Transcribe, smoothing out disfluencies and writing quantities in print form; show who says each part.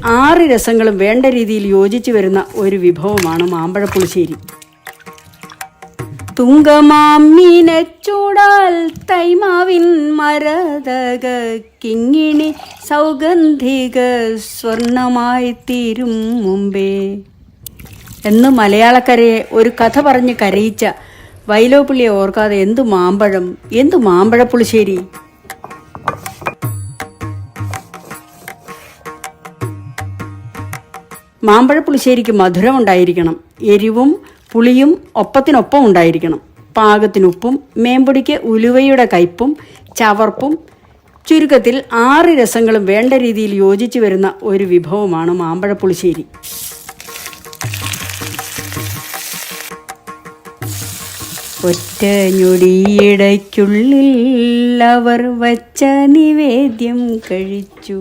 Speaker 1: 6 രസങ്ങളും വേണ്ട രീതിയിൽ യോജിച്ചു വരുന്ന ഒരു വിഭവമാണ് മാമ്പഴപ്പുളിശ്ശേരി. തുങ്കമാമീനച്ചൂടാൽ തൈമാവിൻ മരതക കിങ്ങിണി സൗഗന്ധിക സ്വർണമായി തീരും മുമ്പേ എന്ന് മലയാളക്കരയെ ഒരു കഥ പറഞ്ഞ് കരയിച്ച വൈലോപ്പിള്ളിയെ ഓർക്കാതെ എന്തു മാമ്പഴം, എന്തു മാമ്പഴപ്പുളിശ്ശേരി. മാമ്പഴപ്പുളിശ്ശേരിക്ക് മധുരം ഉണ്ടായിരിക്കണം, എരിവും പുളിയും ഒപ്പത്തിനൊപ്പം ഉണ്ടായിരിക്കണം. പാകത്തിനുപ്പും, മേമ്പൊടിക്ക് ഉലുവയുടെ കയ്പും ചവർപ്പും, ചുരുക്കത്തിൽ 6 രസങ്ങളും വേണ്ട രീതിയിൽ യോജിച്ചു വരുന്ന ഒരു വിഭവമാണ് മാമ്പഴപ്പുളിശ്ശേരി. ഒറ്റ ഞൊടിയിടയ്ക്കുള്ളിൽ അവർ വച്ച നിവേദ്യം കഴിച്ചു.